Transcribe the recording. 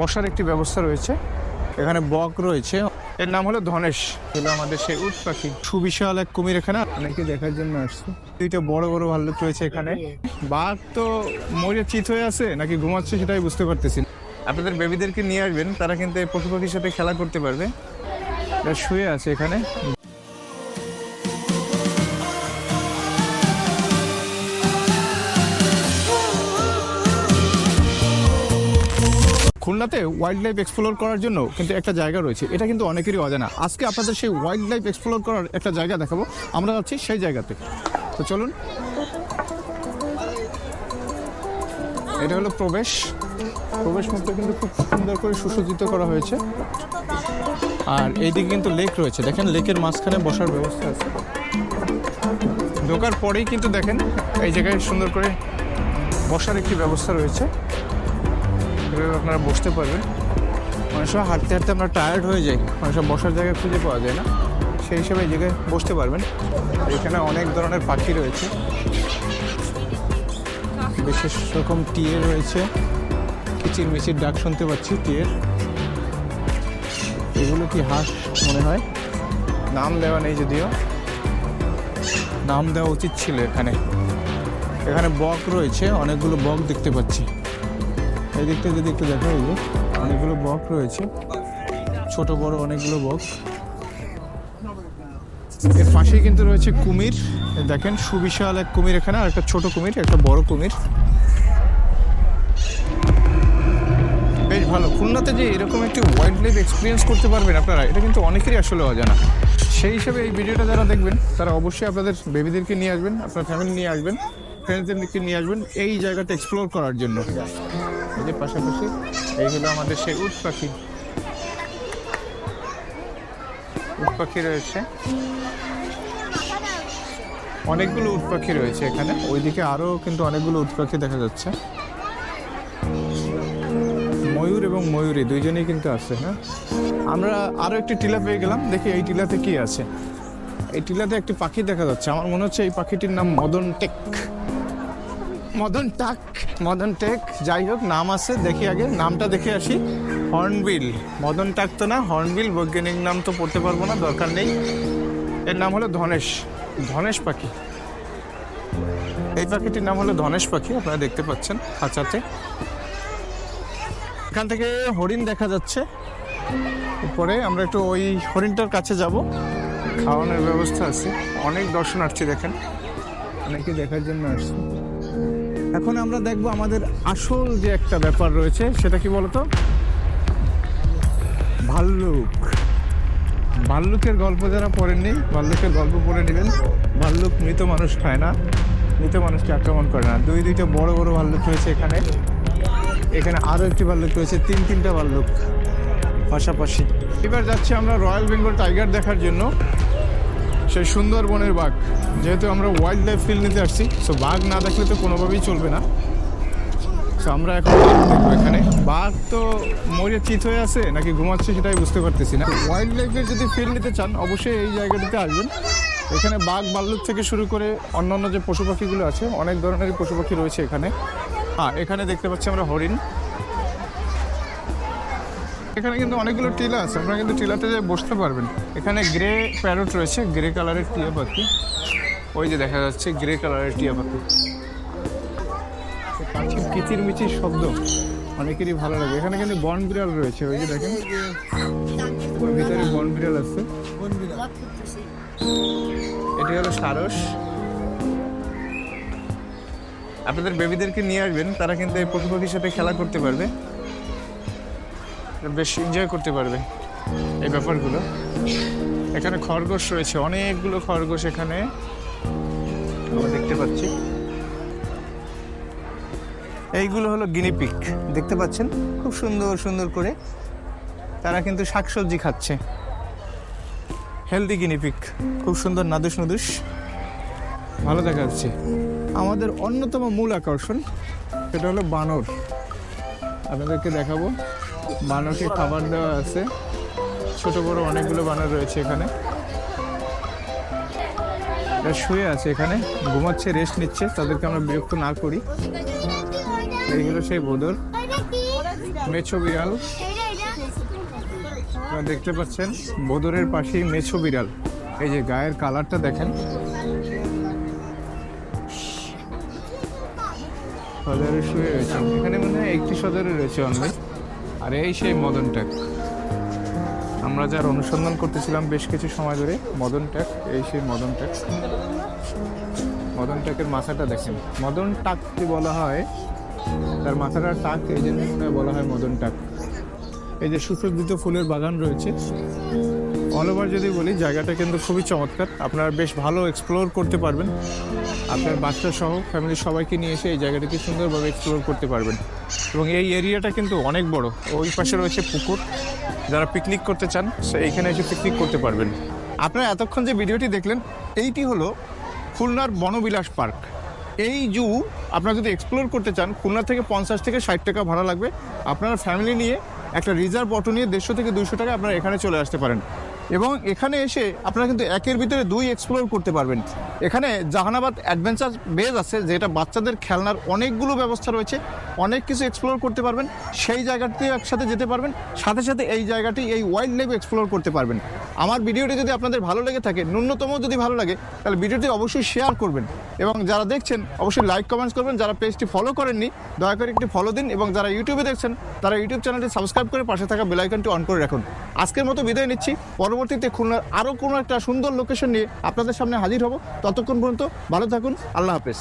বসার একটি ব্যবস্থা রয়েছে, এখানে বক রয়েছে, এর নাম হলো ধনেশ। এগুলো আমাদের সেই উট পাখি, সুবিশাল এক কুমির এখানে অনেকে দেখার জন্য আসছে। দুইটা বড় বড় ভাল্লুক রয়েছে এখানে। বাঘ তো মরে চিত হয়ে আছে নাকি ঘুমাচ্ছে সেটাই বুঝতে পারতেছি না। আপনাদের বেবিদেরকে নিয়ে আসবেন, তারা কিন্তু এই পশু পাখির সাথে খেলা করতে পারবে। শুয়ে আছে এখানে। খুলনাতে ওয়াইল্ড লাইফ এক্সপ্লোর করার জন্য কিন্তু একটা জায়গা রয়েছে, এটা কিন্তু অনেকেরই অজানা। আজকে আপনাদের সেই ওয়াইল্ড লাইফ এক্সপ্লোর করার একটা জায়গা দেখাবো, আমরা যাচ্ছি সেই জায়গাতে। তো চলুন। এটা হলো প্রবেশ মুখটা কিন্তু খুব সুন্দর করে সুসজ্জিত করা হয়েছে। আর এইদিকে কিন্তু লেক রয়েছে, দেখেন লেকের মাঝখানে বসার ব্যবস্থা আছে। ঢোকার পরেই কিন্তু দেখেন এই জায়গায় সুন্দর করে বসার একটি ব্যবস্থা রয়েছে, আপনারা বসতে পারবেন। অনেক সময় হাঁটতে হাঁটতে আমরা টায়ার্ড হয়ে যাই, অনেক সময় বসার জায়গা খুঁজে পাওয়া যায় না, সেই হিসাবে এই জায়গায় বসতে পারবেন। এখানে অনেক ধরনের পাখি রয়েছে, বিশেষ রকম টিয়ে রয়েছে, কিচির মিচির ডাক শুনতে পাচ্ছি টিয়ের। এগুলো কি হাঁস মনে হয়, নাম দেওয়া নেই, যদিও নাম দেওয়া উচিত ছিল। এখানে বক রয়েছে, অনেকগুলো বক দেখতে পাচ্ছি। এই দিকটা যদি একটু দেখা, এই যে অনেকগুলো বক রয়েছে, ছোট বড় অনেকগুলো বক। এর পাশেই কিন্তু রয়েছে কুমির, দেখেন সুবিশাল এক কুমির এখানে, আর একটা ছোট কুমির, একটা বড় কুমির। বেশ ভালো। খুলনাতে যে এরকম একটি ওয়াইল্ড লাইফ এক্সপিরিয়েন্স করতে পারবেন আপনারা, এটা কিন্তু অনেকেরই আসলে অজানা। সেই হিসেবে এই ভিডিওটা যারা দেখবেন তারা অবশ্যই আপনাদের বেবিদেরকে নিয়ে আসবেন, আপনার ফ্যামিলি নিয়ে আসবেন, ফ্রেন্ডসদেরকে নিয়ে আসবেন এই জায়গাটা এক্সপ্লোর করার জন্য। এই যে পাশাপাশি এই হলো আমাদের সেই উট পাখি রয়েছে, অনেকগুলো উট পাখি রয়েছে এখানে। ওইদিকে আরও কিন্তু অনেকগুলো উট পাখি দেখা যাচ্ছে। ময়ূর এবং ময়ূরী দুইজনেই কিন্তু আছে। হ্যাঁ, আমরা আরও একটি টিলা পেয়ে গেলাম, দেখি এই টিলাতে কি আছে। এই টিলাতে একটি পাখি দেখা যাচ্ছে, আমার মনে হচ্ছে এই পাখিটির নাম মদন টেক, যাই হোক নাম আছে। দেখি আগে নামটা দেখে আসি। হর্নবিল, মদন টাক তো না, হর্নবিল বৈজ্ঞানিক নাম তো পড়তে পারবো না, দরকার নেই। এর নাম হলো ধনেশ পাখি। এই পাখিটির নাম হলো ধনেশ পাখি, আপনারা দেখতে পাচ্ছেন খাঁচাতে। এখান থেকে হরিণ দেখা যাচ্ছে উপরে, আমরা একটু ওই হরিণটার কাছে যাব। খাওয়ানোর ব্যবস্থা আছে, অনেক দর্শনার্থী দেখেন, অনেকে দেখার জন্য আসছে। এখন আমরা দেখব আমাদের আসল যে একটা ব্যাপার রয়েছে, সেটা কি বলতো, ভাল্লুকের গল্প যারা পড়েননি, ভাল্লুকের গল্প পড়ে নেবেন। ভাল্লুক মৃত মানুষ খায় না, মৃত মানুষকে আক্রমণ করে না। দুইটা বড় বড় ভাল্লুক রয়েছে এখানে আরও একটি ভাল্লুক রয়েছে, তিনটা ভাল্লুক পাশাপাশি। এবার যাচ্ছি আমরা রয়্যাল বেঙ্গল টাইগার দেখার জন্য, সেই সুন্দরবনের বাঘ। যেহেতু আমরা ওয়াইল্ড লাইফ ফিল নিতে আসছি, সো বাঘ না দেখলে তো কোনোভাবেই চলবে না। সো আমরা এখন দেখবো এখানে। বাঘ তো মরে চিত হয়ে আছে নাকি ঘুমাচ্ছে সেটাই বুঝতে পারতেছি না। ওয়াইল্ড লাইফের যদি ফিল নিতে চান অবশ্যই এই জায়গাটিতে আসবেন। এখানে বাঘ ভাল্লুক থেকে শুরু করে অন্যান্য যে পশু পাখিগুলো আছে, অনেক ধরনেরই পশু পাখি রয়েছে এখানে। হ্যাঁ, এখানে দেখতে পাচ্ছি আমরা হরিণ। এখানে কিন্তু অনেকগুলো টিলা আছে, আপনারা কিন্তু টিলাতে যে বসতে পারবেন। এখানে গ্রে প্যারট রয়েছে, গ্রে কালারের টিয়া পাখি। ওই যে দেখা যাচ্ছে গ্রে কালারের টিয়া পাখি। পাখির কিচির মিচির শব্দ অনেকেরই ভালো লাগে। এখানে কিন্তু বন বিড়াল রয়েছে, ওই যে দেখেন ওর ভিতরে বন বিড়াল আছে। এটি হলো সারস। আপনাদের বেবিদেরকে নিয়ে আসবেন, তারা কিন্তু এই পশু পাখির সাথে খেলা করতে পারবে, বেশ এনজয় করতে পারবে এই ব্যাপারগুলো। এখানে খরগোশ রয়েছে, অনেকগুলো খরগোশ এখানে আমরা দেখতে পাচ্ছি। এইগুলো হলো গিনিপিগ, দেখতে পাচ্ছেন খুব সুন্দর করে তারা কিন্তু শাকসবজি খাচ্ছে। হেলদি গিনিপিগ, খুব সুন্দর নাদুস, ভালো দেখা যাচ্ছে। আমাদের অন্যতম মূল আকর্ষণ সেটা হলো বানর, আপনাদেরকে দেখাবো। বানরকে খাবার দেওয়া আছে, ছোট বড় অনেকগুলো বানর রয়েছে এখানে। শুয়ে আছে এখানে, ঘুমাচ্ছে, রেস্ট নিচ্ছে, তাদেরকে আমরা বিরক্ত না করি। এইগুলো সেই বোদর। মেছো বিড়াল আপনারা দেখতে পাচ্ছেন, বদরের পাশেই মেছো বিড়াল। এই যে গায়ের কালারটা দেখেন। সদরে শুয়ে রয়েছে, এখানে মনে হয় একটি সদরে রয়েছে অনলি। আর এই সেই মদন ট্যাগ, আমরা যার অনুসন্ধান করতেছিলাম বেশ কিছু সময় ধরে, মদন ট্যাগ। এই সেই মদন ট্যাগ। মদন ট্যাগের মাথাটা দেখেন, মদন টাককে বলা হয়, তার মাথাটা টাক, এই জন্য মনে হয় বলা হয় মদন টাক। এই যে সুসজ্জিত ফুলের বাগান রয়েছে। অল ওভার যদি বলি, জায়গাটা কিন্তু খুবই চমৎকার, আপনারা বেশ ভালো এক্সপ্লোর করতে পারবেন। আপনার বাচ্চা সহ ফ্যামিলির সবাইকে নিয়ে এসে এই জায়গাটাকে সুন্দরভাবে এক্সপ্লোর করতে পারবেন। এবং এই এরিয়াটা কিন্তু অনেক বড়। ওই পাশে রয়েছে পুকুর, যারা পিকনিক করতে চান সে এইখানে এসে পিকনিক করতে পারবেন। আপনারা এতক্ষণ যে ভিডিওটি দেখলেন, এইটি হলো খুলনার বনবিলাস পার্ক। এই জু আপনারা যদি এক্সপ্লোর করতে চান, খুলনা থেকে 50 থেকে 60 টাকা ভাড়া লাগবে। আপনারা ফ্যামিলি নিয়ে একটা রিজার্ভ অটো নিয়ে 150 থেকে 200 টাকা আপনারা এখানে চলে আসতে পারেন। এবং এখানে এসে আপনারা কিন্তু একের ভিতরে 2 এক্সপ্লোর করতে পারবেন। এখানে জাহানাবাদ অ্যাডভেঞ্চার বেজ আছে, যেটা বাচ্চাদের খেলনার অনেকগুলো ব্যবস্থা রয়েছে, অনেক কিছু এক্সপ্লোর করতে পারবেন। সেই জায়গাতে একসাথে যেতে পারবেন, সাথে সাথে এই জায়গাটি, এই ওয়াইল্ড লাইফ এক্সপ্লোর করতে পারবেন। আমার ভিডিওটি যদি আপনাদের ভালো লেগে থাকে, ন্যূনতম যদি ভালো লাগে, তাহলে ভিডিওটি অবশ্যই শেয়ার করবেন। এবং যারা দেখছেন অবশ্যই লাইক কমেন্টস করবেন। যারা পেজটি ফলো করেননি, দয়া করে একটি ফলো দিন। এবং যারা ইউটিউবে দেখছেন, তারা ইউটিউব চ্যানেলটি সাবস্ক্রাইব করে পাশে থাকা বেল আইকনটি অন করে রাখুন। আজকের মতো বিদায় নিচ্ছি। পরবর্তীতে খুলনার আরও কোনো একটা সুন্দর লোকেশন নিয়ে আপনাদের সামনে হাজির হব। ততক্ষণ পর্যন্ত ভালো থাকুন। আল্লাহ হাফেজ।